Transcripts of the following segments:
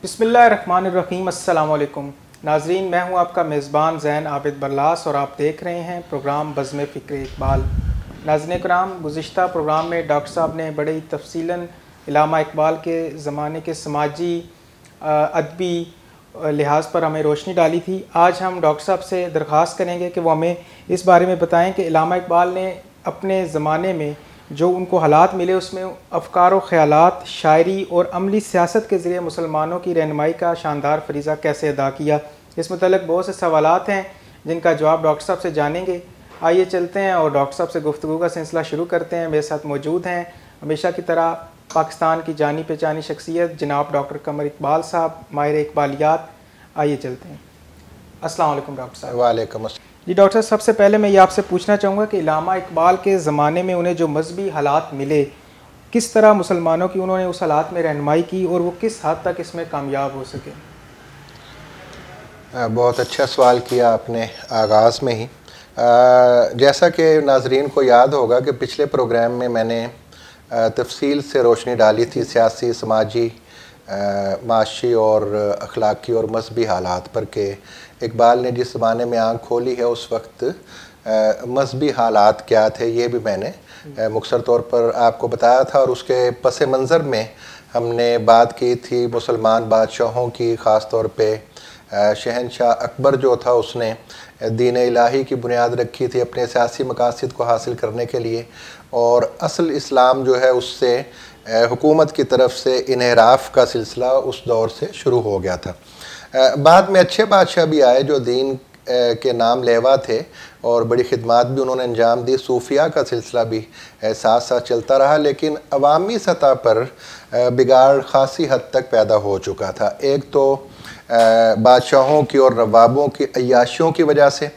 बिस्मिल्लाहिर्रहमानिर्रहीम। अस्सलाम वालेकुम नाजरीन, मैं हूं आपका मेज़बान ज़ैन आबिद बरलास और आप देख रहे हैं प्रोग्राम बज़्म फ़िक्र इकबाल। नाज़रीन कराम, गुज़िश्ता प्रोग्राम में डॉक्टर साहब ने बड़े ही तफसीलन इल्लामा इकबाल के ज़माने के समाजी अदबी लिहाज पर हमें रोशनी डाली थी। आज हम डॉक्टर साहब से दरख्वास्त करेंगे कि वो हमें इस बारे में बताएँ कि इल्लामा इकबाल ने अपने ज़माने में जो उनको हालात मिले उसमें अफ़कार व ख़यालात, शायरी और अमली सियासत के ज़रिए मुसलमानों की रहनुमाई का शानदार फ़रीज़ा कैसे अदा किया। इस मुतल्लिक़ बहुत से सवालात हैं जिनका जवाब डॉक्टर साहब से जानेंगे। आइए चलते हैं और डॉक्टर साहब से गुफ्तगू का सिलसिला शुरू करते हैं। मेरे साथ मौजूद हैं हमेशा की तरह पाकिस्तान की जानी पहचानी शख्सियत जनाब डॉक्टर कमर इकबाल साहब, माहिर इकबालियात। आइए चलते हैं। अस्सलाम वालेकुम डॉक्टर साहब। वालेकुम। जी डॉक्टर साहब, सबसे पहले मैं ये आपसे पूछना चाहूँगा कि इल्लामा इकबाल के ज़माने में उन्हें जो मजहबी हालात मिले, किस तरह मुसलमानों की उन्होंने उस हालात में रहनुमाई की और वो किस हद तक इसमें कामयाब हो सके? बहुत अच्छा सवाल किया आपने आगाज़ में ही। जैसा कि नाजरीन को याद होगा कि पिछले प्रोग्राम में मैंने तफसील से रोशनी डाली थी सियासी, समाजी, माशी और अखलाकी और मजहबी हालात पर कि इकबाल ने जिस ज़माने में आँख खोली है उस वक्त मजहबी हालात क्या थे, ये भी मैंने मुख्तसर तौर पर आपको बताया था। और उसके पस मंज़र में हमने बात की थी मुसलमान बादशाहों की, ख़ास तौर पे शहनशाह अकबर जो था उसने दीन इलाही की बुनियाद रखी थी अपने सियासी मकासद को हासिल करने के लिए, और असल इस्लाम जो है उससे हुकूमत की तरफ से इन्हिराफ का सिलसिला उस दौर से शुरू हो गया था। बाद में अच्छे बादशाह भी आए जो दीन के नाम लेवा थे और बड़ी खिदमत भी उन्होंने अंजाम दी। सूफिया का सिलसिला भी साथ साथ चलता रहा, लेकिन अवामी सतह पर बिगाड़ ख़ासी हद तक पैदा हो चुका था। एक तो बादशाहों की और नवाबों की अय्याशियों की वजह से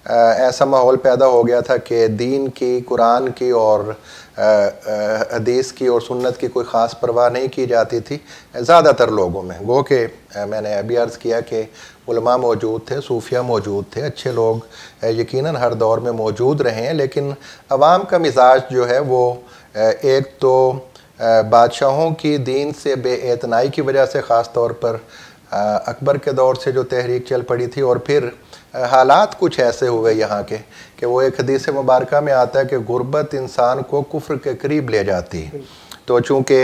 ऐसा माहौल पैदा हो गया था कि दीन की, कुरान की और हदीस की और सुन्नत की कोई ख़ास परवाह नहीं की जाती थी ज़्यादातर लोगों में। गो कि मैंने अभी अर्ज़ किया कि उलमा मौजूद थे, सूफिया मौजूद थे, अच्छे लोग यकीनन हर दौर में मौजूद रहे हैं, लेकिन अवाम का मिजाज जो है वो एक तो बादशाहों की दीन से बेएतनाई की वजह से, ख़ास तौर पर अकबर के दौर से जो तहरीक चल पड़ी थी, और फिर हालात कुछ ऐसे हुए यहाँ के कि वो एक हदीस मुबारक में आता है कि गुर्बत इंसान को कुफ्र के करीब ले जाती है। तो चूँकि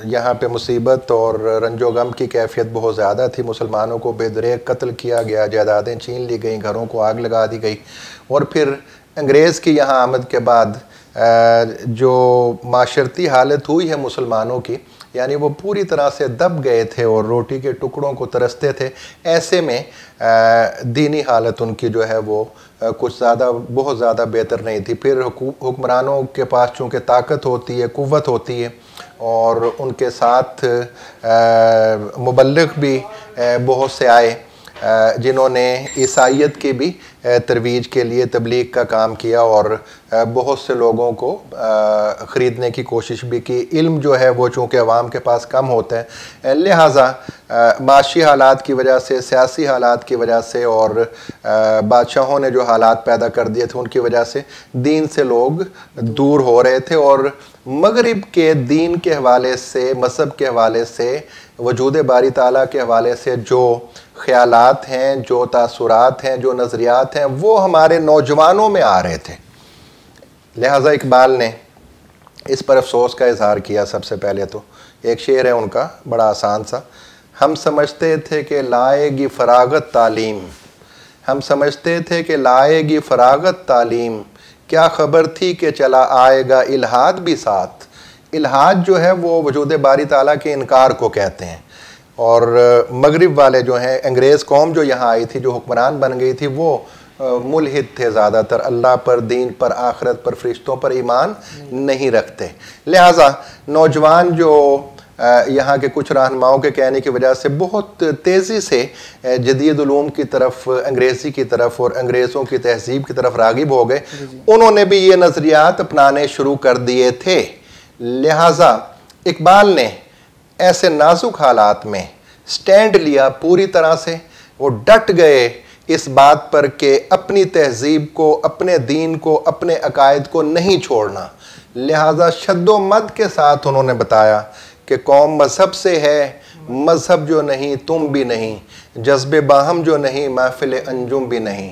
यहाँ पे मुसीबत और रंजो गम की कैफियत बहुत ज़्यादा थी, मुसलमानों को बेदरेक कत्ल किया गया, जायदादें छीन ली गई, घरों को आग लगा दी गई, और फिर अंग्रेज़ की यहाँ आमद के बाद जो माशरती हालत हुई है मुसलमानों की, यानी वो पूरी तरह से दब गए थे और रोटी के टुकड़ों को तरसते थे। ऐसे में दीनी हालत उनकी जो है वो कुछ ज़्यादा, बहुत ज़्यादा बेहतर नहीं थी। फिर हुक्मरानों के पास चूँकि ताकत होती है, क़ुव्वत होती है, और उनके साथ मुबल्लिग़ भी बहुत से आए जिन्होंने ईसाइयत की भी तरवीज के लिए तबलीग का काम किया और बहुत से लोगों को ख़रीदने की कोशिश भी की। इल्म जो है वो चूँकि अवाम के पास कम होता है, लिहाजा माशी हालात की वजह से, सियासी हालात की वजह से और बादशाहों ने जो हालात पैदा कर दिए थे उनकी वजह से दीन से लोग दूर हो रहे थे, और मगरिब के दीन के हवाले से, मज़हब के हवाले से, वजूद बारी ताला के हवाले से जो ख़यालात हैं, जो तासुरात हैं, जो नज़रियात हैं, वो हमारे नौजवानों में आ रहे थे। लिहाजा इकबाल ने इस पर अफसोस का इजहार किया। सबसे पहले तो एक शेर है उनका बड़ा आसान सा, हम समझते थे कि लाएगी फरागत तालीम, हम समझते थे कि लाएगी फरागत तालीम, क्या ख़बर थी कि चला आएगा इल्हाद भी साथ। इल्हाद जो है वो वजूद बारी ताला के इनकार को कहते हैं, और मगरिब वाले जो हैं, अंग्रेज़ कौम जो यहाँ आई थी, जो हुक्मरान बन गई थी, वो मुल्हिद थे ज़्यादातर, अल्लाह पर, दीन पर, आखिरत पर, फ़रिश्तों पर ईमान नहीं रखते। लिहाजा नौजवान जो यहाँ के कुछ रहनुमाओं के कहने की वजह से बहुत तेज़ी से जदीद उलूम की तरफ, अंग्रेज़ी की तरफ और अंग्रेज़ों की तहज़ीब की तरफ राग़िब हो गए, उन्होंने भी ये नज़रियात अपनाने शुरू कर दिए थे। लिहाजा इकबाल ने ऐसे नाजुक हालात में स्टैंड लिया पूरी तरह से। वो डट गए इस बात पर कि अपनी तहज़ीब को, अपने दीन को, अपने अकायद को नहीं छोड़ना। लिहाजा शद्दो मद के साथ उन्होंने बताया कि कौम मज़हब से है, मज़हब जो नहीं तुम भी नहीं, जज्बे बाहम जो नहीं महफिल अंजुम भी नहीं,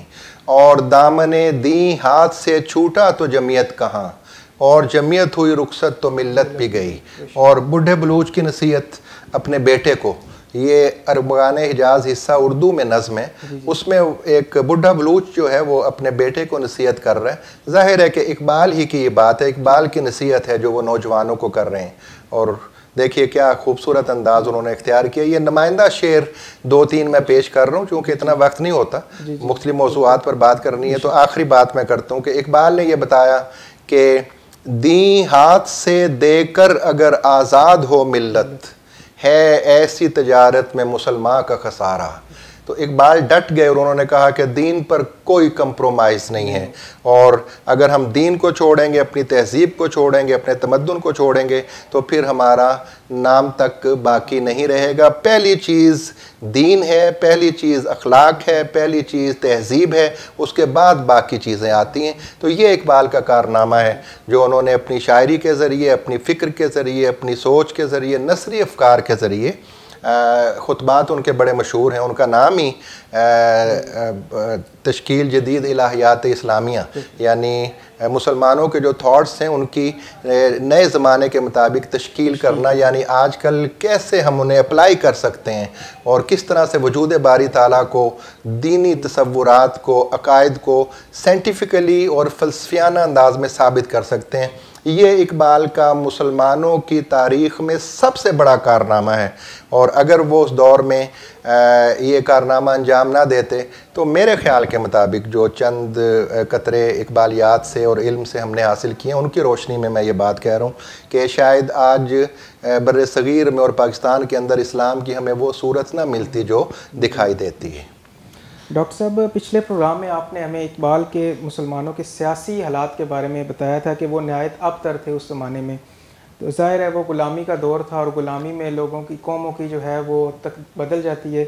और दामने दी हाथ से छूटा तो जमीयत कहाँ, और जमीयत हुई रुखसत तो मिल्लत भी गई। और बूढ़े बलूच की नसीहत अपने बेटे को, ये अरबान हिजाज हिस्सा उर्दू में नज़्म है, उसमें एक बूढ़ा बलूच जो है वो अपने बेटे को नसीहत कर रहा है। ज़ाहिर है कि इकबाल ही की ये बात है, इकबाल की नसीहत है जो वो नौजवानों को कर रहे हैं। और देखिए क्या खूबसूरत अंदाज उन्होंने इख्तियार किया। ये नुमाइंदा शेर 2-3 मैं पेश कर रहा हूँ, चूँकि इतना वक्त नहीं होता, मुख्तलिफ मौज़ूआत पर बात करनी है, तो आखिरी बात मैं करता हूँ कि इकबाल ने यह बताया कि दी हाथ से देकर अगर आज़ाद हो मिल्लत, है ऐसी तजारत में मुसलमान का खसारा। तो इकबाल डट गए और उन्होंने कहा कि दीन पर कोई कंप्रोमाइज़ नहीं है, और अगर हम दीन को छोड़ेंगे, अपनी तहजीब को छोड़ेंगे, अपने तमद्दुन को छोड़ेंगे, तो फिर हमारा नाम तक बाकी नहीं रहेगा। पहली चीज़ दीन है, पहली चीज़ अखलाक है, पहली चीज़ तहजीब है, उसके बाद बाकी चीज़ें आती हैं। तो ये इकबाल का कारनामा है जो उन्होंने अपनी शायरी के ज़रिए, अपनी फ़िक्र के ज़रिए, अपनी सोच के ज़रिए, नसरी अफ़कार के ज़रिए, खुतबात उनके बड़े मशहूर हैं। उनका नाम ही तश्कील जदीद इलाहियात इस्लामिया, यानी मुसलमानों के जो थॉट्स हैं उनकी नए ज़माने के मुताबिक तश्कील करना, यानी आजकल कैसे हम उन्हें अप्लाई कर सकते हैं और किस तरह से वजूद बारी ताला को, दीनी तसव्वुरात को, अकायद को साइंटिफिकली और फ़लसफ़ियाना अंदाज में साबित कर सकते हैं। ये इकबाल का मुसलमानों की तारीख़ में सबसे बड़ा कारनामा है, और अगर वो उस दौर में ये कारनामा अंजाम ना देते तो मेरे ख़्याल के मुताबिक जो चंद कतरे इकबालियात से और इल्म से हमने हासिल किए हैं, उनकी रोशनी में मैं ये बात कह रहा हूँ कि शायद आज बर्रे सग़ीर में और पाकिस्तान के अंदर इस्लाम की हमें वो सूरत ना मिलती जो दिखाई देती है। डॉक्टर साहब, पिछले प्रोग्राम में आपने हमें इकबाल के मुसलमानों के सियासी हालात के बारे में बताया था कि वो नहायत अबतर थे उस ज़माने में। तो ज़ाहिर है वो ग़ुलामी का दौर था, और ग़ुलामी में लोगों की, कौमों की जो है वो तक बदल जाती है।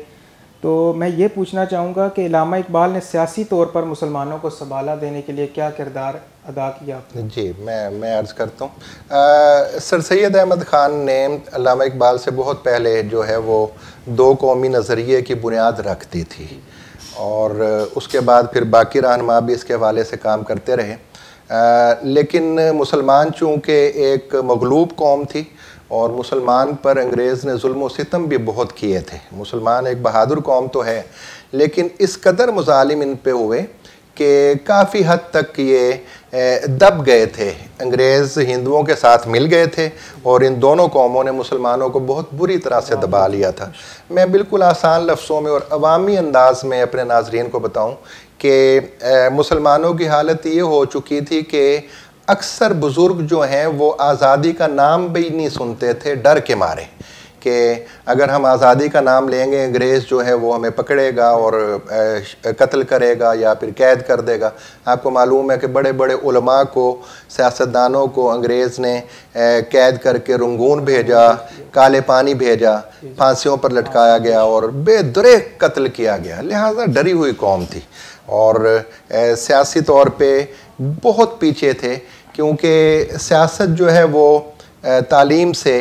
तो मैं ये पूछना चाहूँगा कि इल्लामा इकबाल ने सियासी तौर पर मुसलमानों को संभाला देने के लिए क्या किरदार अदा किया आपने? जी, मैं अर्ज़ करता हूँ। सर सैयद अहमद ख़ान ने इल्लामा इकबाल से बहुत पहले जो है वो दो कौमी नज़रिए की बुनियाद रख दी थी, और उसके बाद फिर बाकी रहनुमा भी इसके हवाले से काम करते रहे। लेकिन मुसलमान चूँकि एक मगलूब कौम थी, और मुसलमान पर अंग्रेज़ ने जुल्म व सितम भी बहुत किए थे। मुसलमान एक बहादुर कौम तो है, लेकिन इस कदर मुजालिम इन पे हुए कि काफ़ी हद तक ये दब गए थे। अंग्रेज़ हिंदुओं के साथ मिल गए थे, और इन दोनों कौमों ने मुसलमानों को बहुत बुरी तरह से दबा लिया था। मैं बिल्कुल आसान लफ्ज़ों में और अवामी अंदाज में अपने नाज़रीन को बताऊं कि मुसलमानों की हालत ये हो चुकी थी कि अक्सर बुज़ुर्ग जो हैं वो आज़ादी का नाम भी नहीं सुनते थे, डर के मारे कि अगर हम आज़ादी का नाम लेंगे अंग्रेज़ जो है वो हमें पकड़ेगा और कत्ल करेगा या फिर कैद कर देगा। आपको मालूम है कि बड़े बड़े उलमा को, सियासतदानों को अंग्रेज़ ने कैद करके रंगून भेजा, काले पानी भेजा, फांसियों पर लटकाया गया और बेदरेक कत्ल किया गया। लिहाजा डरी हुई कौम थी, और सियासी तौर पे बहुत पीछे थे, क्योंकि सियासत जो है वो तालीम से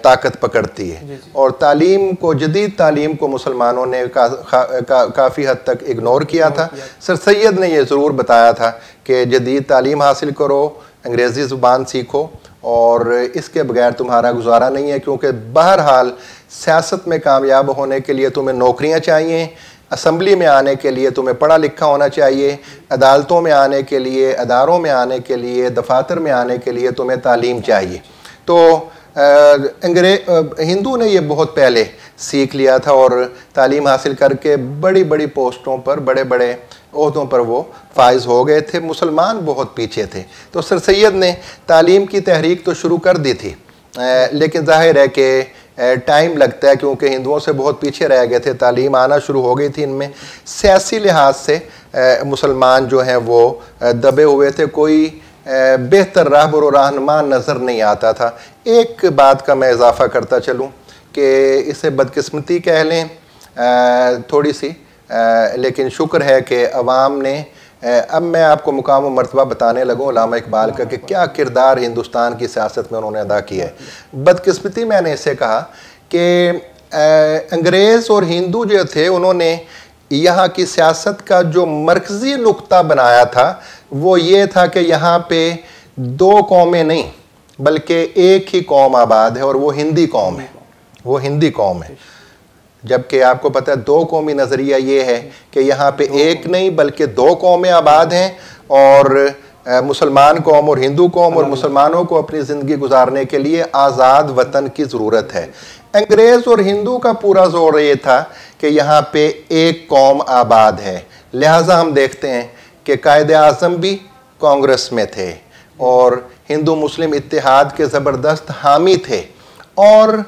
ताकत पकड़ती है, और तालीम को, जदीद तालीम को मुसलमानों ने काफ़ी हद तक इग्नोर किया था। सर सैयद ने यह ज़रूर बताया था कि जदीद तालीम हासिल करो, अंग्रेज़ी ज़ुबान सीखो, और इसके बगैर तुम्हारा गुजारा नहीं है, क्योंकि बहरहाल सियासत में कामयाब होने के लिए तुम्हें नौकरियाँ चाहिए, असम्बली में आने के लिए तुम्हें पढ़ा लिखा होना चाहिए, अदालतों में आने के लिए, अदारों में आने के लिए, दफातर में आने के लिए तुम्हें तालीम चाहिए। तो हिंदू ने ये बहुत पहले सीख लिया था, और तालीम हासिल करके बड़ी बड़ी पोस्टों पर, बड़े बड़े ओहदों पर वो फाइज हो गए थे। मुसलमान बहुत पीछे थे। तो सर सैयद ने तालीम की तहरीक तो शुरू कर दी थी, लेकिन जाहिर है कि टाइम लगता है, क्योंकि हिंदुओं से बहुत पीछे रह गए थे। तालीम आना शुरू हो गई थी इनमें। सियासी लिहाज से मुसलमान जो हैं वो दबे हुए थे, कोई बेहतर रहबर और रहनुमा नज़र नहीं आता था। एक बात का मैं इजाफ़ा करता चलूँ कि इसे बदकिस्मती कह लें थोड़ी सी, लेकिन शुक्र है कि अवाम ने अब मैं आपको मुकाम व मर्तबा बताने लगूँ उल्लामा इकबाल का कि क्या किरदार हिंदुस्तान की सियासत में उन्होंने अदा किया है। बदकिस्मती मैंने इसे कहा कि अंग्रेज़ और हिंदू जो थे उन्होंने यहाँ की सियासत का जो मरकज़ी नुक्ता बनाया था वो ये था कि यहाँ पे दो कौमें नहीं बल्कि एक ही कौम आबाद है और वो हिंदी कौम है, वो हिंदी कौम है। जबकि आपको पता है दो कौमी नज़रिया ये है कि यहाँ पे एक नहीं बल्कि दो कौमें आबाद हैं और मुसलमान कौम और हिंदू कौम, और मुसलमानों को अपनी ज़िंदगी गुजारने के लिए आज़ाद वतन की ज़रूरत है। अंग्रेज़ और हिंदू का पूरा जोर ये था कि यहाँ पे एक कौम आबाद है। लिहाजा हम देखते हैं कि कायदे आज़म भी कांग्रेस में थे और हिंदू मुस्लिम इत्तेहाद के ज़बरदस्त हामी थे, और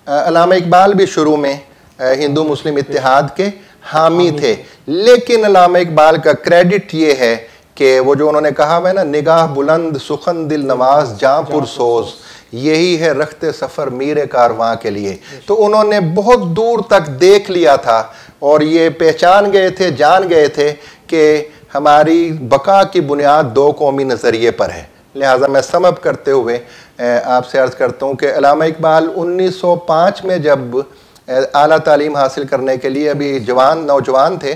अल्लामा इकबाल भी शुरू में हिंदू मुस्लिम इत्तेहाद के हामी थे। लेकिन अल्लामा इकबाल का क्रेडिट ये है कि वो जो उन्होंने कहा है ना, निगाह बुलंद सुखन दिल नवाज जां पुरसोज, यही है रखते सफ़र मीरे कारवां के लिए। तो उन्होंने बहुत दूर तक देख लिया था और ये पहचान गए थे, जान गए थे कि हमारी बका की बुनियाद दो कौमी नज़रिए पर है। लिहाजा मैं समअप करते हुए आपसे अर्ज़ करता हूँ कि अल्लामा इकबाल 1905 में जब आला तालीम हासिल करने के लिए अभी नौजवान थे,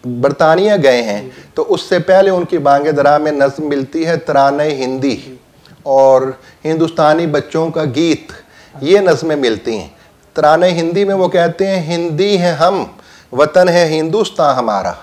बरतानिया गए हैं, तो उससे पहले उनकी बांगे दरा में नज़्म मिलती है तराने हिंदी और हिंदुस्तानी बच्चों का गीत, ये नज़में मिलती हैं। तराने हिंदी में वो कहते हैं हिंदी है हम, वतन है हिंदुस्तान हमारा,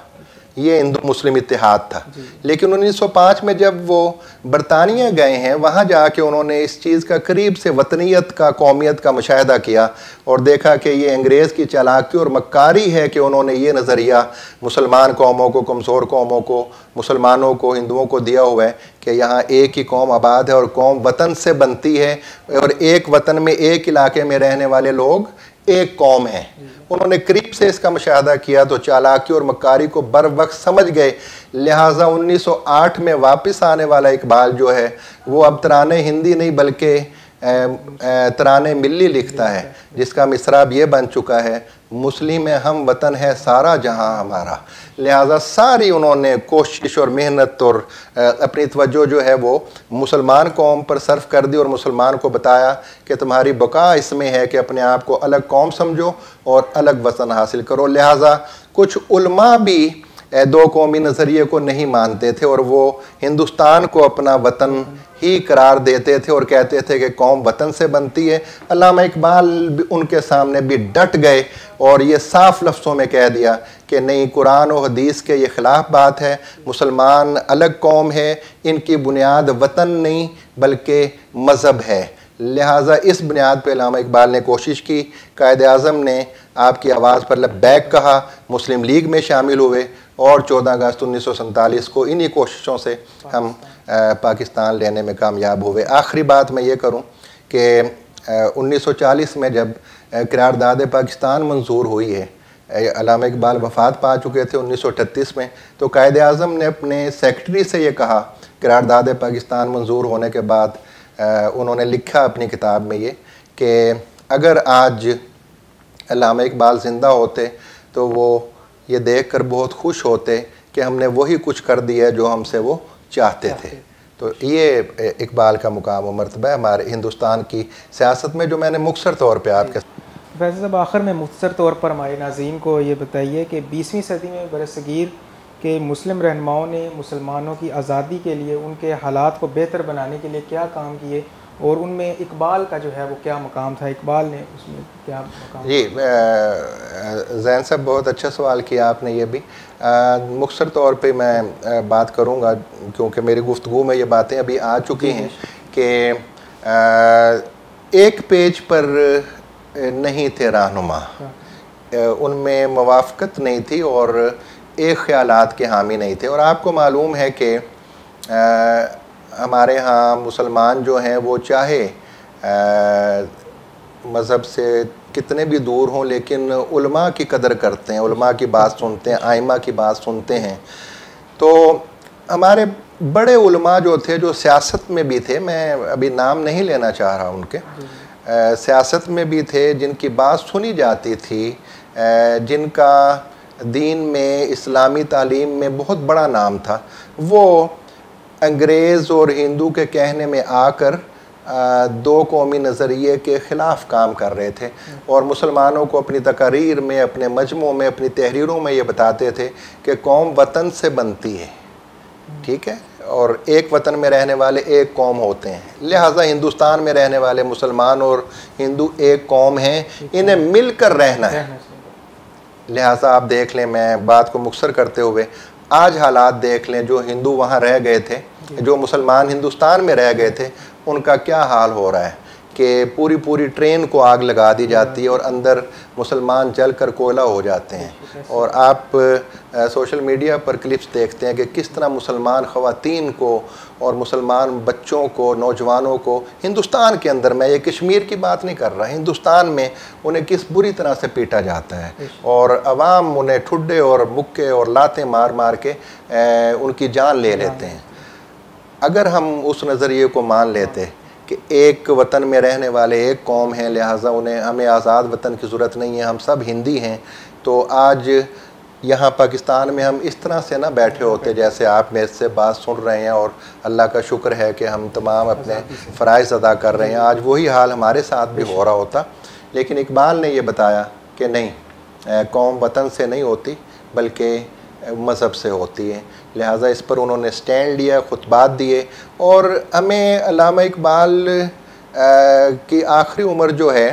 ये हिंदू मुस्लिम इत्तेहाद था। लेकिन 1905 में जब वो बरतानिया गए हैं, वहाँ जाके उन्होंने इस चीज़ का करीब से वतनीयत का, कौमियत का मुशाहिदा किया और देखा कि ये अंग्रेज़ की चालाकी और मक्कारी है कि उन्होंने ये नज़रिया मुसलमान कौमों को, कमज़ोर कौमों को, मुसलमानों को, हिंदुओं को दिया हुआ है कि यहाँ एक ही कौम आबाद है और कौम वतन से बनती है और एक वतन में एक इलाके में रहने वाले लोग एक कौम है। उन्होंने करीब से इसका मुशाहदा किया तो चालाकी और मक्कारी को बर वक्त समझ गए। लिहाजा 1908 में वापस आने वाला इकबाल जो है वो अब तराने हिंदी नहीं बल्कि तराने मिल्ली लिखता है, जिसका मिसराब ये बन चुका है, मुस्लिम हम वतन है सारा जहां हमारा। लिहाजा सारी उन्होंने कोशिश और मेहनत और अपनी तवज्जो जो है वो मुसलमान कौम पर सर्फ कर दी और मुसलमान को बताया कि तुम्हारी बका इसमें है कि अपने आप को अलग कौम समझो और अलग वतन हासिल करो। लिहाजा कुछ उलमा भी दो कौमी नज़रिए को नहीं मानते थे और वो हिंदुस्तान को अपना वतन ही करार देते थे और कहते थे कि कौम वतन से बनती है। अल्लामा इकबाल भी उनके सामने भी डट गए और ये साफ लफ्ज़ों में कह दिया कि नहीं, कुरान और हदीस के ये ख़िलाफ़ बात है, मुसलमान अलग कौम है, इनकी बुनियाद वतन नहीं बल्कि मज़हब है। लिहाजा इस बुनियाद पर अल्लामा इकबाल ने कोशिश की। कायदे आज़म ने आपकी आवाज़ पर लब्बैक कहा, मुस्लिम लीग में शामिल हुए और 14 अगस्त 1947 को इन्हीं कोशिशों से हम पाकिस्तान लेने में कामयाब हुए। आखिरी बात मैं ये करूं कि 1940 में जब करारदाद पाकिस्तान मंजूर हुई है, अल्लामा इकबाल वफ़ात पा चुके थे 1938 में, तो कायदे आज़म ने अपने सेक्रेटरी से ये कहा, करारदाद पाकिस्तान मंजूर होने के बाद उन्होंने लिखा अपनी किताब में ये कि अगर आज अल्लामा इकबाल ज़िंदा होते तो वो ये देखकर बहुत खुश होते कि हमने वही कुछ कर दिया जो हमसे वो चाहते थे। तो ये इकबाल का मुकाम व मर्तबा है हमारे हिंदुस्तान की सियासत में, जो मैंने मुख्तसर तौर पे आपके वैसे सब आखिर में मुख्तसर तौर पर हमारे नाज़रीन को ये बताइए कि 20वीं सदी में बरसगीर के मुस्लिम रहनुमाओं ने मुसलमानों की आज़ादी के लिए, उनके हालात को बेहतर बनाने के लिए क्या काम किए और उनमें इकबाल का जो है वो क्या मकाम था, इकबाल ने उसमें क्या मकाम? जी, जैन साहब बहुत अच्छा सवाल किया आपने। ये भी मुख्तसर तौर पे मैं बात करूँगा क्योंकि मेरी गुफ्तगू में ये बातें अभी आ चुकी हैं कि एक पेज पर नहीं थे रहनुमा, उनमें मुवाफ़क़त नहीं थी और एक ख़यालात के हामी नहीं थे। और आपको मालूम है कि हमारे यहाँ मुसलमान जो हैं वो चाहे मज़हब से कितने भी दूर हों लेकिन उलमा की कदर करते हैं, उलमा की बात सुनते हैं, आइमा की बात सुनते हैं। तो हमारे बड़े उलमा जो थे, जो सियासत में भी थे, मैं अभी नाम नहीं लेना चाह रहा उनके, सियासत में भी थे, जिनकी बात सुनी जाती थी, जिनका दीन में, इस्लामी तालीम में बहुत बड़ा नाम था, वो अंग्रेज़ और हिंदू के कहने में आकर दो कौमी नज़रिए के ख़िलाफ़ काम कर रहे थे और मुसलमानों को अपनी तकारीर में, अपने मजमों में, अपनी तहरीरों में ये बताते थे कि कौम वतन से बनती है, ठीक है, और एक वतन में रहने वाले एक कौम होते हैं, लिहाजा हिंदुस्तान में रहने वाले मुसलमान और हिंदू एक कौम हैं, इन्हें मिलकर रहना है। लिहाजा आप देख लें, मैं बात को मुख्तसर करते हुए आज हालात देख लें, जो हिंदू वहाँ रह गए थे, जो मुसलमान हिंदुस्तान में रह गए थे, उनका क्या हाल हो रहा है कि पूरी पूरी ट्रेन को आग लगा दी जाती है और अंदर मुसलमान जल कर कोयला हो जाते हैं। और आप सोशल मीडिया पर क्लिप्स देखते हैं कि किस तरह मुसलमान ख़वातीन को और मुसलमान बच्चों को, नौजवानों को हिंदुस्तान के अंदर, मैं ये कश्मीर की बात नहीं कर रहा, हिंदुस्तान में उन्हें किस बुरी तरह से पीटा जाता है और अवाम उन्हें ठुड्डे और मुक्के और लातें मार मार के उनकी जान ले लेते हैं। अगर हम उस नज़रिए को मान लेते कि एक वतन में रहने वाले एक कौम हैं, लिहाजा हमें आज़ाद वतन की ज़रूरत नहीं है, हम सब हिंदी हैं, तो आज यहाँ पाकिस्तान में हम इस तरह से ना बैठे होते जैसे आप मेरे से बात सुन रहे हैं, और अल्लाह का शुक्र है कि हम तमाम अपने फ़राइज़ अदा कर रहे हैं। आज वही हाल हमारे साथ भी हो रहा होता, लेकिन इकबाल ने ये बताया कि नहीं, कौम वतन से नहीं होती बल्कि मज़हब से होती है। लिहाजा इस पर उन्होंने स्टैंड लिया, खुतबात दिए, और हमें अल्लामा इकबाल की आखिरी उम्र जो है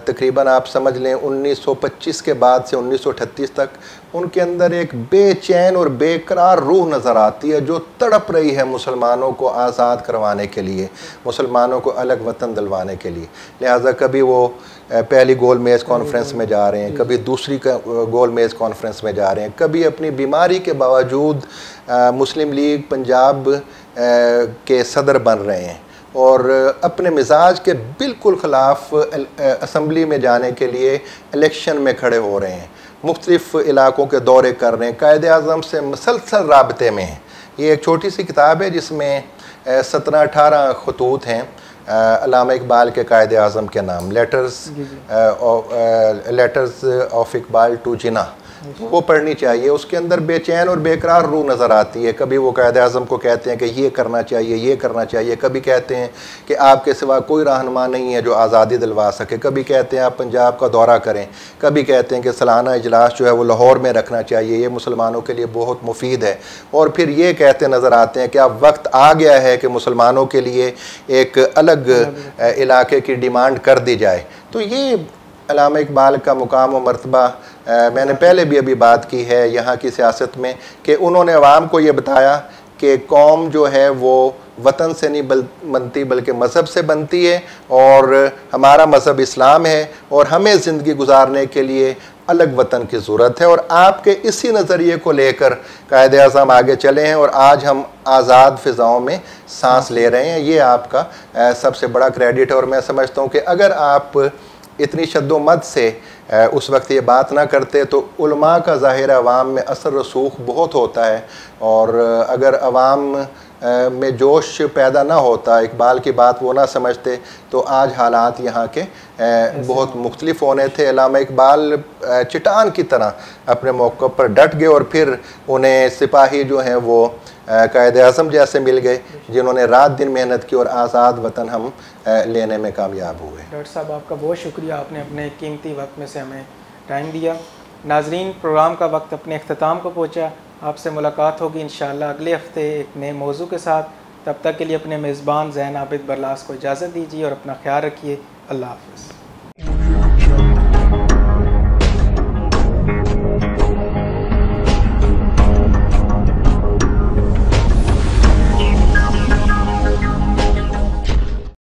तकरीबन आप समझ लें 1925 के बाद से 1938 तक, उनके अंदर एक बेचैन और बेकरार रूह नज़र आती है जो तड़प रही है मुसलमानों को आज़ाद करवाने के लिए, मुसलमानों को अलग वतन दिलवाने के लिए। लिहाजा कभी वो पहली गोल मेज़ कॉन्फ्रेंस में जा रहे हैं, कभी दूसरी गोल मेज़ कॉन्फ्रेंस में जा रहे हैं, कभी अपनी बीमारी के बावजूद मुस्लिम लीग पंजाब के सदर बन रहे हैं और अपने मिजाज के बिल्कुल ख़िलाफ़ असम्बली में जाने के लिए इलेक्शन में खड़े हो रहे हैं, मुख्तलिफ़ इलाक़ों के दौरे कर रहे हैं, कायद-ए-आज़म से मुसलसल राब्ते में हैं। ये एक छोटी सी किताब है जिसमें 17-18 खतूत हैं अल्लामा इकबाल के कायद-ए-आज़म के नाम, लेटर्स ऑफ इकबाल टू जिना, वो पढ़नी चाहिए। उसके अंदर बेचैन और बेकरार रूह नज़र आती है। कभी वो कायद-ए-आज़म को कहते हैं कि ये करना चाहिए, ये करना चाहिए, कभी कहते हैं कि आपके सिवा कोई रहनुमा नहीं है जो आज़ादी दिलवा सके, कभी कहते हैं आप पंजाब का दौरा करें, कभी कहते हैं कि सालाना इजलास जो है वो लाहौर में रखना चाहिए, ये मुसलमानों के लिए बहुत मुफीद है, और फिर ये कहते नज़र आते हैं कि अब वक्त आ गया है कि मुसलमानों के लिए एक अलग इलाके की डिमांड कर दी जाए। तो ये अल्लामा इकबाल का मुकाम और मर्तबा, मैंने पहले भी अभी बात की है यहाँ की सियासत में, कि उन्होंने अवाम को ये बताया कि कौम जो है वो वतन से नहीं बनती बल्कि मज़हब से बनती है, और हमारा मज़हब इस्लाम है और हमें ज़िंदगी गुजारने के लिए अलग वतन की ज़रूरत है। और आपके इसी नज़रिए को लेकर कायद-ए-आज़म आगे चले हैं और आज हम आज़ाद फ़िज़ाओं में सांस ले रहे हैं। ये आपका सबसे बड़ा क्रेडिट है। और मैं समझता हूँ कि अगर आप इतनी शद्दोमद से उस वक्त ये बात ना करते तो उलमा का ज़ाहिर अवाम में असर रसूख बहुत होता है, और अगर अवाम में जोश पैदा ना होता, इकबाल की बात वो ना समझते, तो आज हालात यहाँ के बहुत मुख्तलिफ होने थे। अल्लामा इकबाल चट्टान की तरह अपने मौक़े पर डट गए और फिर उन्हें सिपाही जो हैं वो कायद-ए-आज़म जैसे मिल गए जिन्होंने रात दिन मेहनत की और आज़ाद वतन हम लेने में कामयाब हुए। डॉक्टर साहब, आपका बहुत शुक्रिया, आपने अपने कीमती वक्त में से हमें टाइम दिया। नाज़रीन, प्रोग्राम का वक्त अपने अख्ताम को पहुँचा। आपसे मुलाकात होगी इंशाअल्लाह अगले हफ्ते एक नए मौजू के साथ। तब तक के लिए अपने मेज़बान ज़ैन आबिद बरलास को इजाज़त दीजिए और अपना ख्याल रखिए। अल्लाह हाफ़िज़।